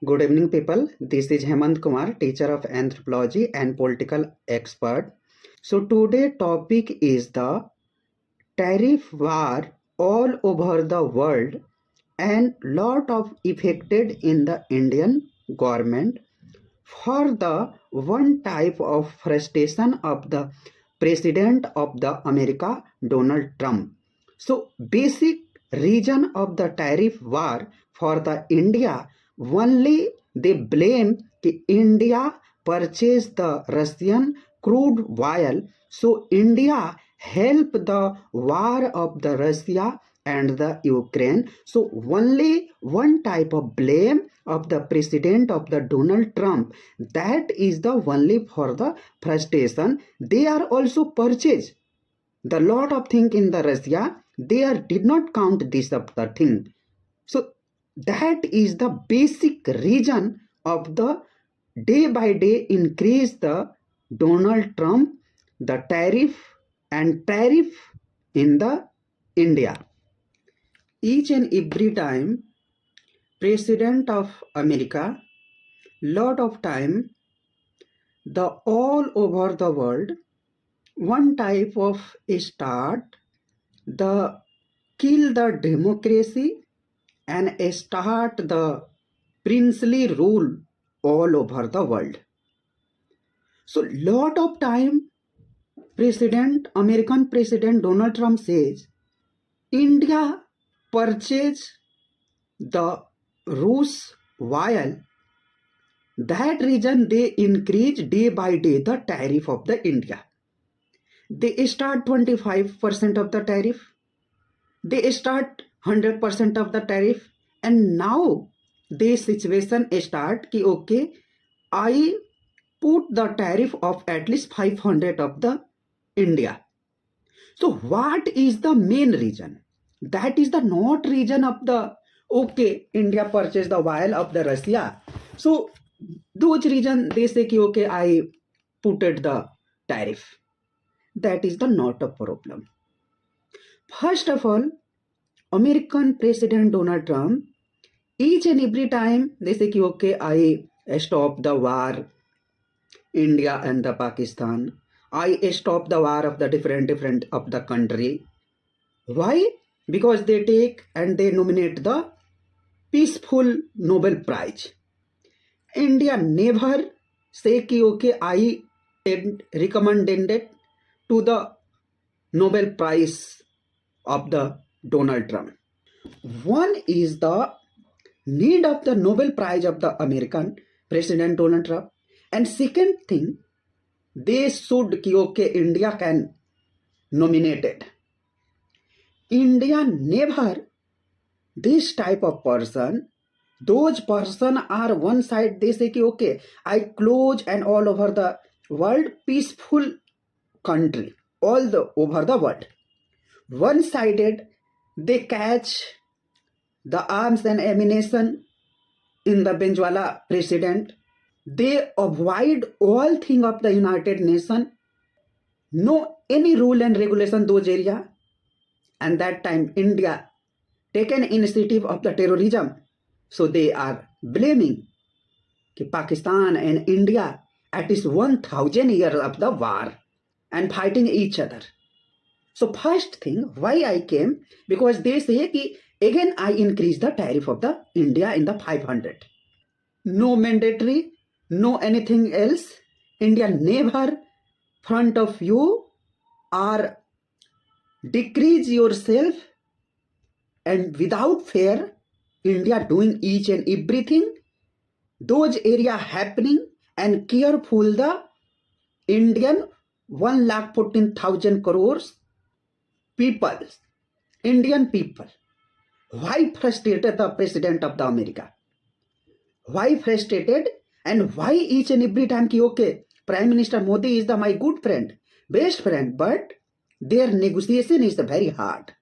Good evening, people. This is Hemant Kumar, teacher of anthropology and political expert. So today topic is the tariff war all over the world and lot of affected in the Indian government for the one type of frustration of the president of the America, Donald Trump. So basic reason of the tariff war for the India, only they blame the India purchased the Russian crude oil. So India help the war of the Russia and the Ukraine. So only one type of blame of the president of the Donald Trump, that is the only for the frustration. They are also purchased the lot of thing in the Russia. They are did not count this of the thing. So that is the basic reason of the day by day increase the Donald Trump the tariff in the India. Each and every time president of America, lot of time the all over the world one type of start the kill the democracy and start the princely rule all over the world. So lot of time American President Donald Trump says India purchase the Rus oil. That reason they increase day by day the tariff of the India. They start 25% of the tariff. They start 100% of the tariff. And now this situation start ki okay, I put the tariff of at least 500 of the India. So what is the main reason? That is the not reason of the okay, India purchased the oil of the Russia. So those reason they say ki okay, I put it the tariff. That is the not a problem. First of all, American President Donald Trump, each and every time they say ki okay, I stop the war, India and the Pakistan. I stop the war of the different of the country. Why? Because they take and they nominate the peaceful Nobel Prize. India never say ki okay, I recommended it to the Nobel Prize of the Donald Trump. One is the need of the Nobel Prize of the American President Donald Trump. And second thing, they should ki okay, India can nominate it. India never this type of person. Those person are one side, they say ki okay, I close and all over the world peaceful country, all the over the world. One sided, they catch the arms and ammunition in the Benjwala president. They avoid all thing of the United Nations, no any rule and regulation those area. And that time India taken initiative of the terrorism. So they are blaming Pakistan and India at least 1000 years of the war and fighting each other. So first thing why I came, because they say ki again I increase the tariff of the India in the 500. No mandatory, no anything else. India never front of you or decrease yourself, and without fear India doing each and everything those area happening and careful the Indian 1,14,000 crores people, Indian people. Why frustrated the president of the America? Why frustrated and why each and every time ki okay, Prime Minister Modi is the my good friend, best friend, but their negotiation is the very hard.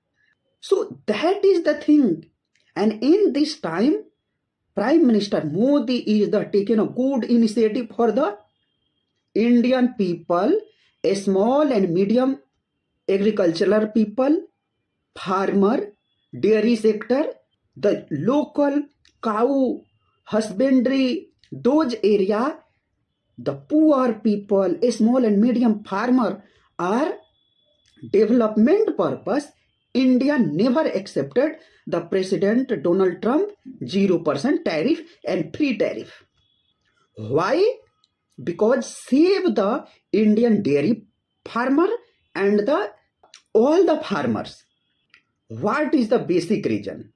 So that is the thing. And in this time, Prime Minister Modi is the taking a good initiative for the Indian people, a small and medium agricultural people, farmer, dairy sector, the local cow husbandry, those area, the poor people, small and medium farmer are development purpose. India never accepted the President Donald Trump 0% tariff and free tariff. Why? Because save the Indian dairy farmer and the all the farmers. What is the basic reason?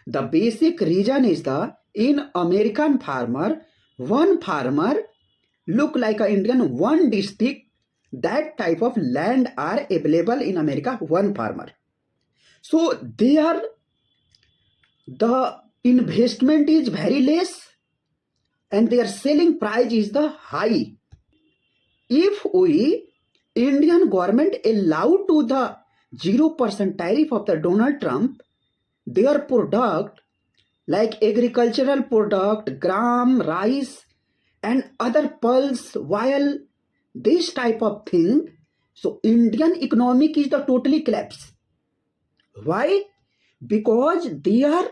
The basic reason is the in American farmer, one farmer look like an Indian, one district, that type of land are available in America, one farmer. So there the investment is very less and their selling price is the high. If we Indian government allow to the 0% tariff of the Donald Trump, their product like agricultural product, gram, rice and other pulse, oil, this type of thing, so Indian economic is the totally collapse. Why? Because their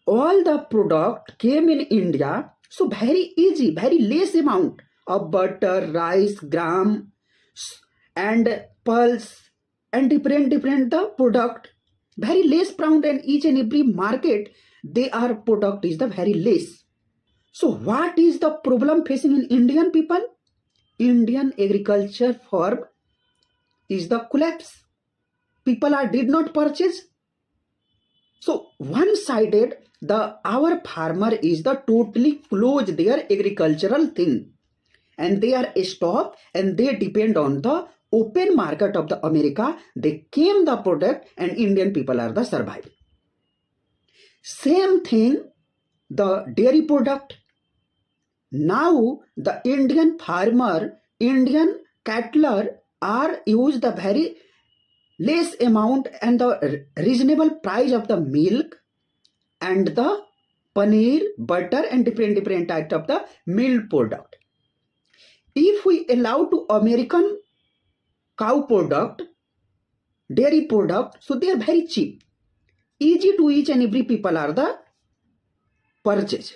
all the product came in India, so very easy, very less amount of butter, rice, gram and pulse and different the product, very less pound, and each and every market they are product is the very less. So what is the problem facing in Indian people? Indian agriculture farm is the collapse. People are did not purchase. So one-sided the our farmer is the totally close their agricultural thing and they are stopped and they depend on the open market of the America. They came the product and Indian people are the surviving. Same thing the dairy product. Now the Indian farmer, Indian cattler are used the very less amount and the reasonable price of the milk and the paneer, butter and different types of the milk product. If we allow to American cow product, dairy product, so they are very cheap, easy to each and every people are the purchase.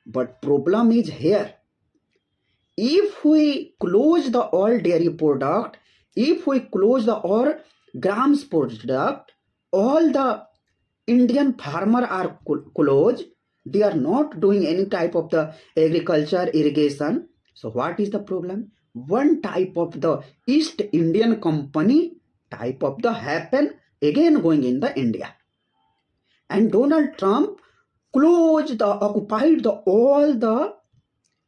But problem is here. If we close the all dairy product, if we close the all grams product, all the Indian farmer are closed. They are not doing any type of the agriculture, irrigation. So what is the problem? One type of the East Indian Company type of the happen again going in the India. And Donald Trump closed the occupied the all the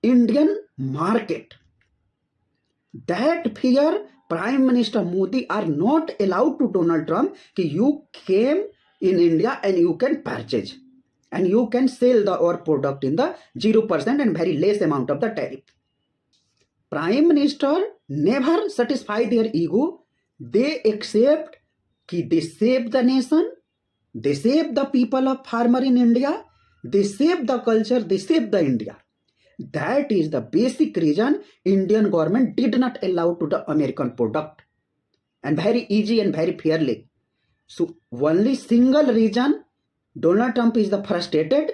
Indian market. That fear Prime Minister Modi are not allowed to Donald Trump कि you came in India and you can purchase and you can sell the our product in the 0% and very less amount of the tariff. Prime Minister never satisfy their ego. They accept कि they save the nation, they save the people of farmer in India, they save the culture, they save the India. That is the basic reason Indian government did not allow to the American product and very easy and very fairly. So only single reason Donald Trump is the frustrated.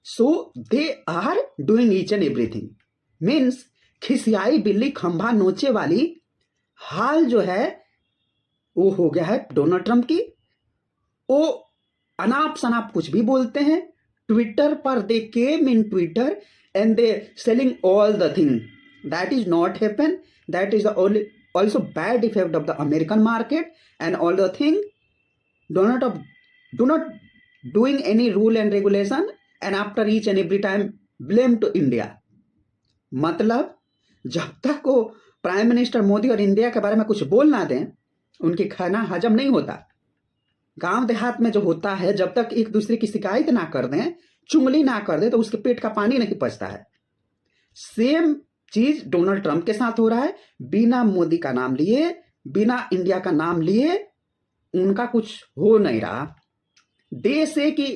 So they are doing each and everything. Means खिसियाई बिल्ली खंभा नोचे वाली हाल जो है वो हो गया है डोनाल्ड ट्रंप की. वो अनाप शनाप कुछ भी बोलते हैं ट्विटर पर. They came in Twitter and they selling all the thing. That is not happen. That is the only also bad effect of the American market and all the thing. Donald Trump do not doing any rule and regulation and after each and every time blame to India. मतलब जब तक वो prime minister Modi और India के बारे में कुछ बोल ना दें उनकी खाना हजम नहीं होता. गांव देहात में जो होता है जब तक एक दूसरे की शिकायत ना कर दें, चुंगली ना कर दे तो उसके पेट का पानी नहीं पचता है. सेम चीज डोनाल्ड ट्रंप के साथ हो रहा है. बिना मोदी का नाम लिए, बिना इंडिया का नाम लिए उनका कुछ हो नहीं रहा. दे से कि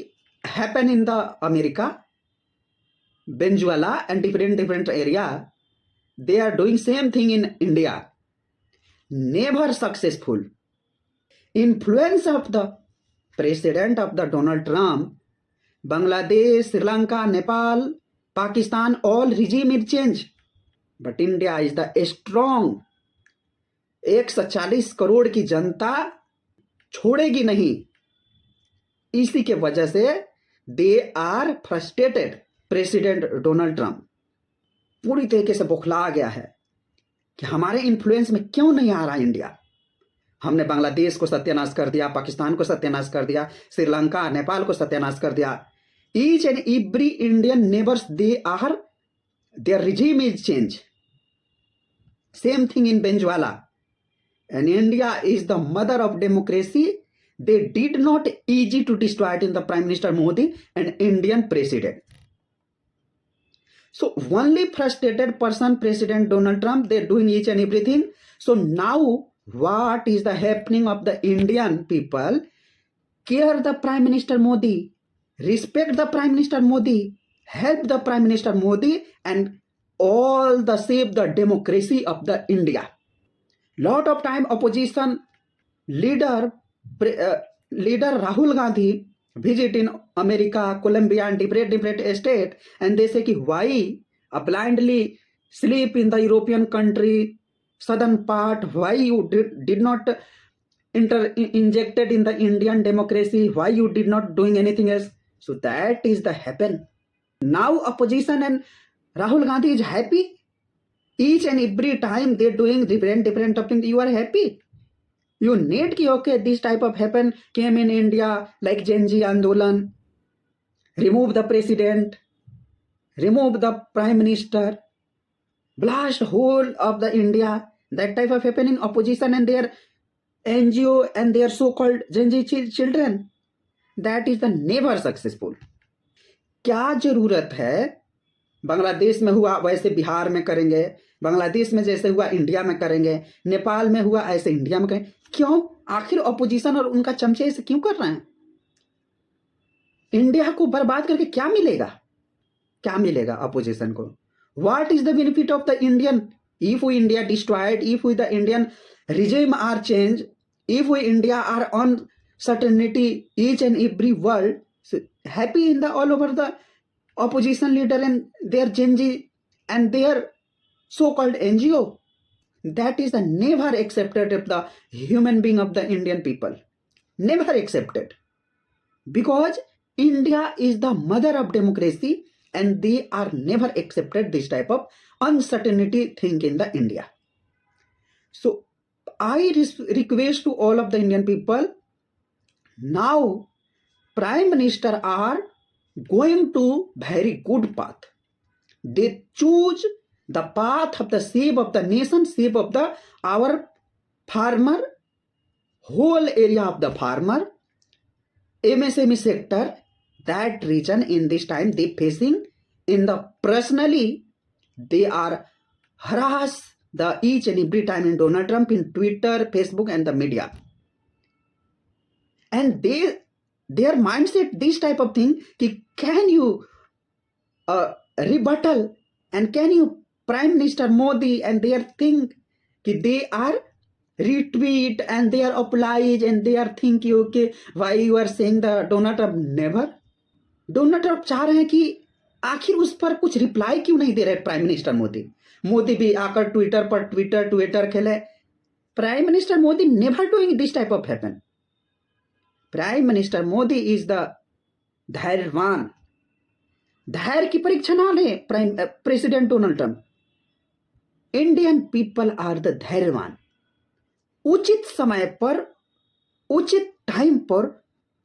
happen in the America, Venezuela and different area, they are doing same thing in India. Never successful. Influence of the president of the Donald Trump Bangladesh, Sri Lanka, Nepal, Pakistan, all regime is change. But India is the strong. 140 crore की जनता छोड़ेगी नहीं. इसी के वजह से they are frustrated. President Donald Trump पूरी तरीके से बौखला गया है कि हमारे इन्फ्लुएंस में क्यों नहीं आ रहा इंडिया. हमने बांग्लादेश को सत्यानाश कर दिया, पाकिस्तान को सत्यानाश कर दिया, श्रीलंका, नेपाल को सत्यानाश कर दिया. Each and every Indian neighbours they are there regime is change. Same thing in Venezuela. And India is the mother of democracy. They did not easy to destroy it in the Prime Minister Modi and Indian President. So only frustrated person, President Donald Trump, they're doing each and everything. So now what is the happening of the Indian people? Care the Prime Minister Modi, respect the Prime Minister Modi, help the Prime Minister Modi, and all the save the democracy of the India. Lot of time opposition leader Rahul Gandhi visit in America, Colombia and different state, and they say ki why blindly sleep in the European country southern part, why you did not injected in the Indian democracy, why you did not doing anything else. So that is the happen. Now opposition and Rahul Gandhi is happy. Each and every time they're doing different things, you are happy. You need ki okay, this type of happen came in India like Gen Z Andolan, remove the president, remove the prime minister, blast whole of the India. That type of happen in opposition and their NGO and their so-called Gen Z children. That is the never successful. क्या जरूरत है? बांग्लादेश में हुआ वैसे बिहार में करेंगे, बांग्लादेश में जैसे हुआ इंडिया में करेंगे, नेपाल में हुआ ऐसे इंडिया में करेंगे. क्यों? आखिर ऑपोजिशन और उनका चमचे ऐसे क्यों कर रहे हैं? इंडिया को बर्बाद करके क्या मिलेगा? क्या मिलेगा ऑपोजिशन को? What is the benefit of the Indian if we India destroyed, if we the Indian regime are changed, if we India are on certainty each and every world, so happy in the all over the opposition leader and their Gen Z and their so-called NGO. That is the never accepted of the human being of the Indian people. Never accepted. Because India is the mother of democracy and they are never accepted this type of uncertainty thing in the India. So I request to all of the Indian people, now Prime Minister are going to very good path. They choose the path of the save of the nation, save of the our farmer, whole area of the farmer, MSME sector. That region in this time they facing in the personally they are harassed the each and every time in Donald Trump in Twitter, Facebook and the media. And their mindset this type of thing, can you rebuttal and can you Prime Minister Modi and their think they are retweet and they are oblige and they are think you okay why you are saying the Donald Trump never. Donald Trump चाह रहे हैं कि आखिर उस पर कुछ reply क्यों नहीं दे रहे प्राइम मिनिस्टर मोदी. मोदी भी आकर ट्विटर पर ट्विटर खेले. Prime minister Modi never doing this type of happen. Prime minister Modi is the धैर्यवान. धैर्य की परीक्षा ना ले president Donald Trump. Indian people are the धैर्यवान. उचित समय पर उचित टाइम पर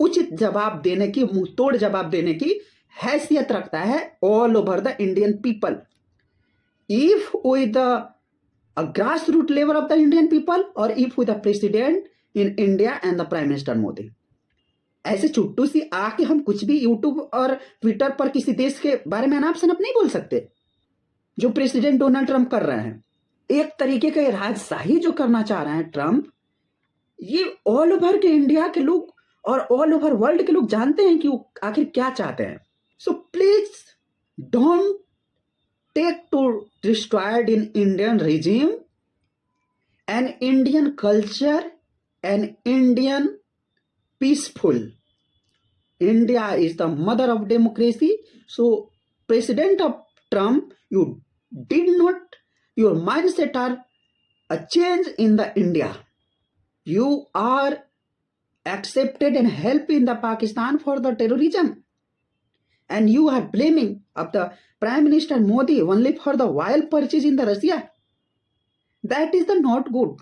उचित जवाब देने की, मुंह तोड़ जवाब देने की हैसियत रखता है all over the Indian people. If with the grassroots level of the Indian people or if with the president in India and the Prime Minister Modi. ऐसे छुट्टू सी आके हम कुछ भी यूट्यूब और ट्विटर पर किसी देश के बारे में अनाप शनाप नहीं बोल सकते. जो प्रेसिडेंट डोनाल्ड ट्रंप कर रहे हैं, एक तरीके का राजशाही जो करना चाह रहे हैं ट्रंप, ये ऑल ओवर के इंडिया के लोग और ऑल ओवर वर्ल्ड के लोग जानते हैं कि वो आखिर क्या चाहते हैं. So please don't take to destroyed in Indian regime and Indian culture and Indian peaceful. India is the mother of democracy. So, President of Trump, you did not, your mindset are a change in the India. You are accepted and helping the Pakistan for the terrorism. And you are blaming of the Prime Minister Modi only for the oil purchase in the Russia. That is the not good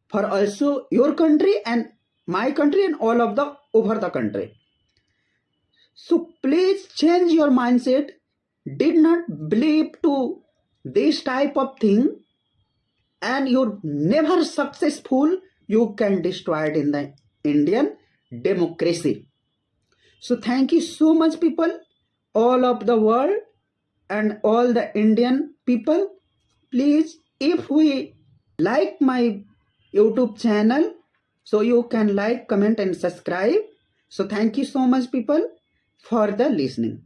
for also your country and my country and all of the over the country. So please change your mindset. Did not believe to this type of thing, and you're never successful. You can destroy it in the Indian democracy. So thank you so much, people, all of the world and all the Indian people. Please, if we like my YouTube channel, so you can like, comment, and subscribe. So thank you so much, people, for the listening.